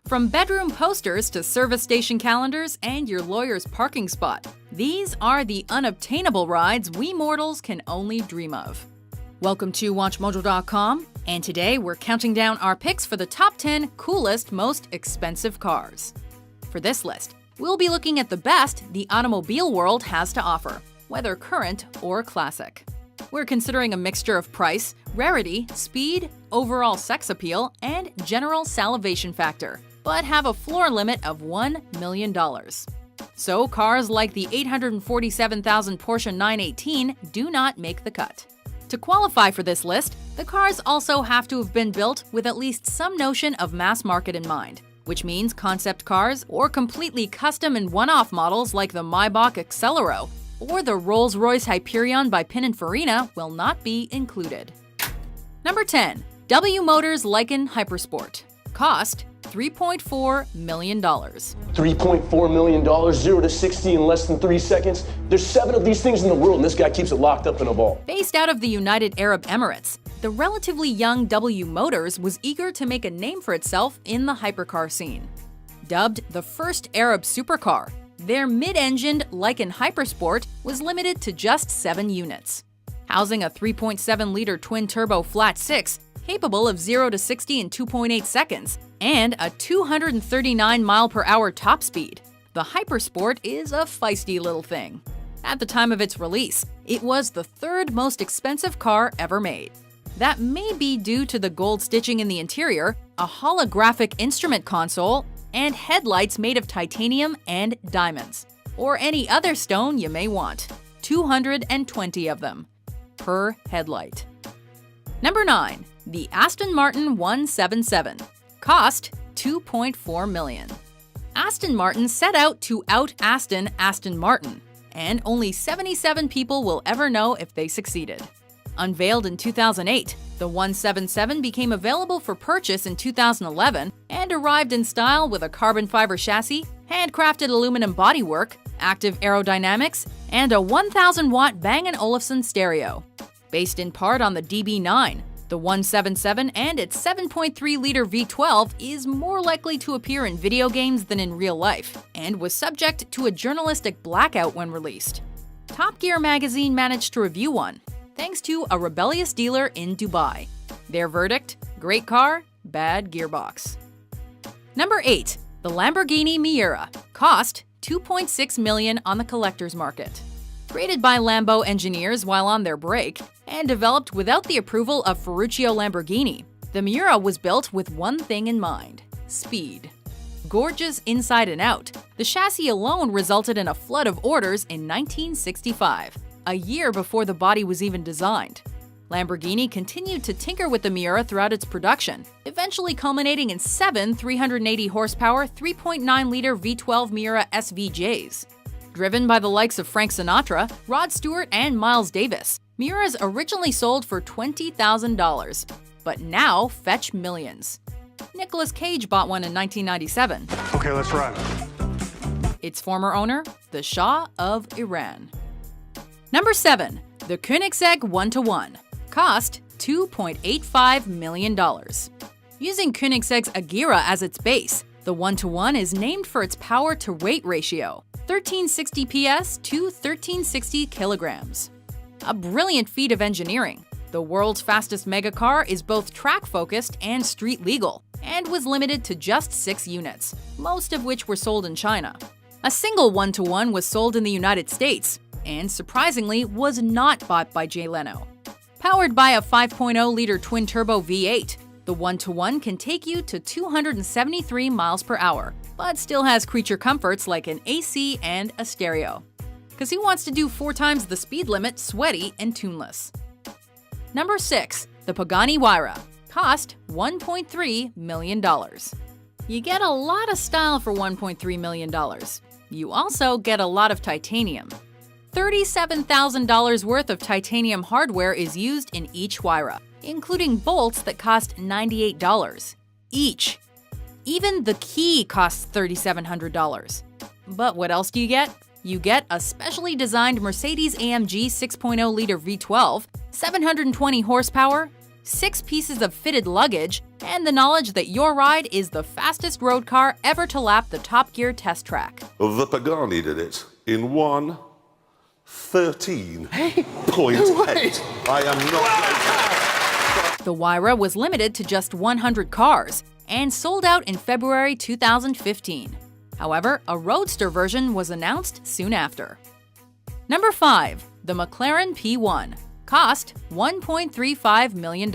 From bedroom posters to service station calendars and your lawyer's parking spot, these are the unobtainable rides we mortals can only dream of. Welcome to WatchMojo.com, and today we're counting down our picks for the top 10 coolest, most expensive cars. For this list, we'll be looking at the best the automobile world has to offer, whether current or classic. We're considering a mixture of price, rarity, speed, overall sex appeal, and general salivation factor, but have a floor limit of $1 million. So cars like the $847,000 Porsche 918 do not make the cut. To qualify for this list, the cars also have to have been built with at least some notion of mass market in mind, which means concept cars or completely custom and one-off models like the Maybach Accelero or the Rolls-Royce Hyperion by Pininfarina will not be included. Number 10. W Motors Lykan Hypersport. Cost $3.4 million. $3.4 million, 0 to 60 in less than 3 seconds. There's 7 of these things in the world, and this guy keeps it locked up in a vault. Based out of the United Arab Emirates, the relatively young W Motors was eager to make a name for itself in the hypercar scene. Dubbed the first Arab supercar, their mid-engined Lykan Hypersport was limited to just 7 units. Housing a 3.7-liter twin-turbo flat-six, capable of 0 to 60 in 2.8 seconds, and a 239 mile/hour top speed, the Hypersport is a feisty little thing. At the time of its release, it was the 3rd most expensive car ever made. That may be due to the gold stitching in the interior, a holographic instrument console, and headlights made of titanium and diamonds, or any other stone you may want. 220 of them per headlight. Number 9. The Aston Martin 177. Cost $2.4 million. Aston Martin set out to out-Aston Aston Martin, and only 77 people will ever know if they succeeded. Unveiled in 2008, the 177 became available for purchase in 2011 and arrived in style with a carbon fiber chassis, handcrafted aluminum bodywork, active aerodynamics, and a 1,000-watt Bang & Olufsen stereo. Based in part on the DB9, the 177 and its 7.3-liter V12 is more likely to appear in video games than in real life, and was subject to a journalistic blackout when released. Top Gear magazine managed to review one, thanks to a rebellious dealer in Dubai. Their verdict: great car, bad gearbox. Number 8. The Lamborghini Miura. Cost $2.6 million on the collector's market. Created by Lambo engineers while on their break, and developed without the approval of Ferruccio Lamborghini, the Miura was built with one thing in mind: speed. Gorgeous inside and out, the chassis alone resulted in a flood of orders in 1965, a year before the body was even designed. Lamborghini continued to tinker with the Miura throughout its production, eventually culminating in 7 380-horsepower 3.9-liter V12 Miura SVJs. Driven by the likes of Frank Sinatra, Rod Stewart, and Miles Davis, Miuras originally sold for $20,000, but now fetch millions. Nicolas Cage bought one in 1997. Okay, let's run. Its former owner, the Shah of Iran. Number 7. The Koenigsegg 1-to-1. Cost $2.85 million. Using Koenigsegg's Agera as its base, the 1-to-1 is named for its power-to-weight ratio, 1360 PS to 1360 kilograms. A brilliant feat of engineering, the world's fastest megacar is both track-focused and street-legal, and was limited to just 6 units, most of which were sold in China. A single 1-to-1 was sold in the United States, and surprisingly was not bought by Jay Leno. Powered by a 5.0-liter twin-turbo V8, the 1-to-1 can take you to 273 miles per hour, but still has creature comforts like an AC and a stereo. Because who wants to do 4 times the speed limit sweaty and tuneless? Number 6. The Pagani Huayra. Cost $1.3 million. You get a lot of style for $1.3 million. You also get a lot of titanium. $37,000 worth of titanium hardware is used in each Huayra, including bolts that cost $98 each. Even the key costs $3,700. But what else do you get? You get a specially designed Mercedes-AMG 6.0-liter V12, 720 horsepower, 6 pieces of fitted luggage, and the knowledge that your ride is the fastest road car ever to lap the Top Gear test track. The Pagani did it in 1:13.8. I am not joking. The Huayra was limited to just 100 cars and sold out in February 2015. However, a roadster version was announced soon after. Number 5. The McLaren P1. Cost $1.35 million.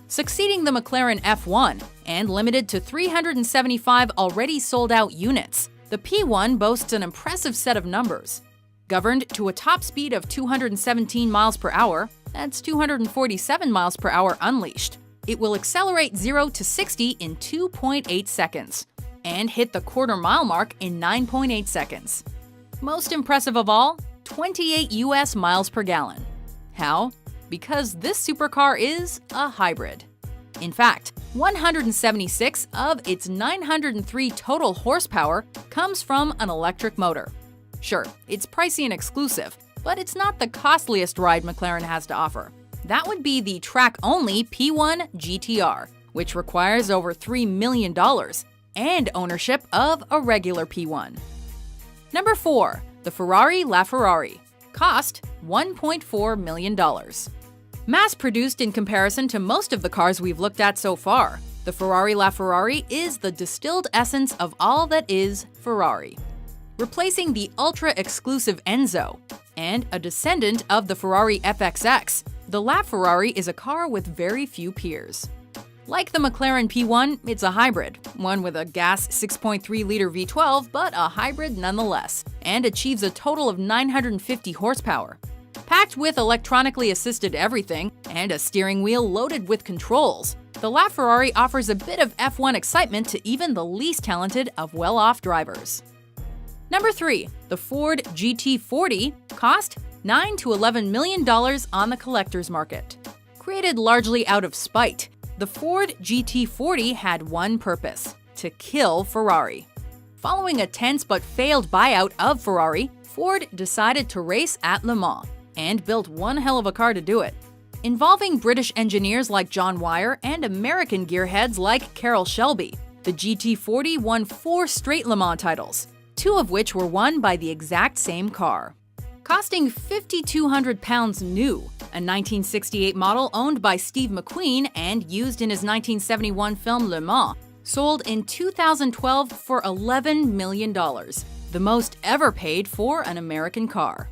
Succeeding the McLaren F1 and limited to 375 already sold-out units, the P1 boasts an impressive set of numbers. Governed to a top speed of 217 miles per hour, that's 247 miles per hour unleashed, it will accelerate 0 to 60 in 2.8 seconds and hit the quarter-mile mark in 9.8 seconds. Most impressive of all, 28 US miles per gallon. How? Because this supercar is a hybrid. In fact, 176 of its 903 total horsepower comes from an electric motor. Sure, it's pricey and exclusive, but it's not the costliest ride McLaren has to offer. That would be the track-only P1 GTR, which requires over $3 million, and ownership of a regular P1. Number 4. The Ferrari LaFerrari. Cost $1.4 million. Mass-produced in comparison to most of the cars we've looked at so far, the Ferrari LaFerrari is the distilled essence of all that is Ferrari. Replacing the ultra-exclusive Enzo and a descendant of the Ferrari FXX, the LaFerrari is a car with very few peers. Like the McLaren P1, it's a hybrid, one with a gas 6.3-liter V12, but a hybrid nonetheless, and achieves a total of 950 horsepower. Packed with electronically assisted everything and a steering wheel loaded with controls, the LaFerrari offers a bit of F1 excitement to even the least talented of well-off drivers. Number 3. The Ford GT40. Cost $9 to $11 million on the collector's market. Created largely out of spite, the Ford GT40 had one purpose: to kill Ferrari. Following a tense but failed buyout of Ferrari, Ford decided to race at Le Mans, and built one hell of a car to do it. Involving British engineers like John Wyer and American gearheads like Carroll Shelby, the GT40 won 4 straight Le Mans titles, 2 of which were won by the exact same car. Costing 5,200 pounds new, a 1968 model owned by Steve McQueen and used in his 1971 film Le Mans, sold in 2012 for $11 million, the most ever paid for an American car.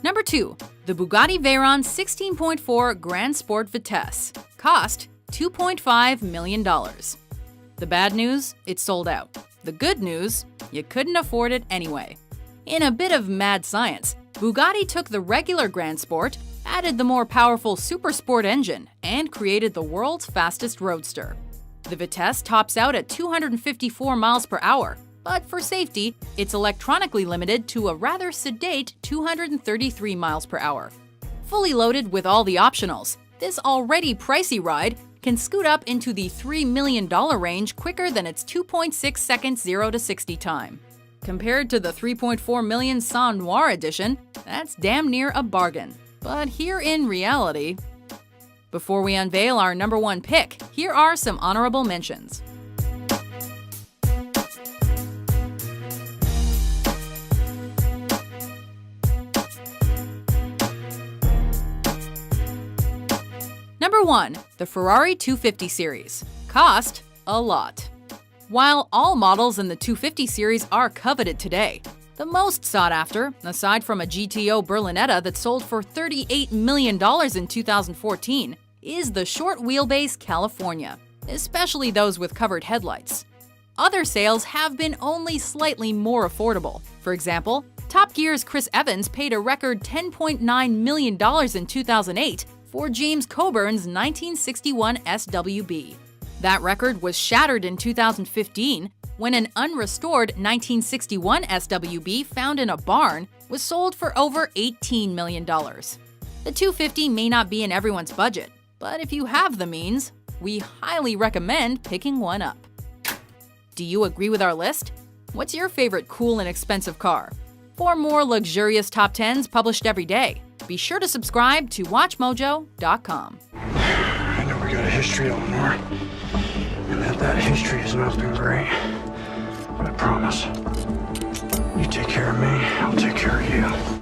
Number 2. The Bugatti Veyron 16.4 Grand Sport Vitesse. Cost $2.5 million. The bad news? It sold out. The good news? You couldn't afford it anyway. In a bit of mad science, Bugatti took the regular Grand Sport, added the more powerful Super Sport engine, and created the world's fastest roadster. The Vitesse tops out at 254 miles per hour, but for safety, it's electronically limited to a rather sedate 233 miles per hour. Fully loaded with all the optionals, this already pricey ride can scoot up into the $3 million range quicker than its 2.6 seconds 0 to 60 time. Compared to the $3.4 million Sang Noir edition, that's damn near a bargain. But here in reality, before we unveil our number 1 pick, here are some honorable mentions. Number 1. The Ferrari 250 series. Cost a lot. While all models in the 250 series are coveted today, the most sought after, aside from a GTO Berlinetta that sold for $38 million in 2014, is the short wheelbase California, especially those with covered headlights. Other sales have been only slightly more affordable. For example, Top Gear's Chris Evans paid a record $10.9 million in 2008 for James Coburn's 1961 SWB. That record was shattered in 2015 when an unrestored 1961 SWB found in a barn was sold for over $18 million. The 250 may not be in everyone's budget, but if you have the means, we highly recommend picking one up. Do you agree with our list? What's your favorite cool and expensive car? For more luxurious top 10s published every day, be sure to subscribe to WatchMojo.com. I know we got a history, Eleanor, and that history has not been great. But I promise, you take care of me, I'll take care of you.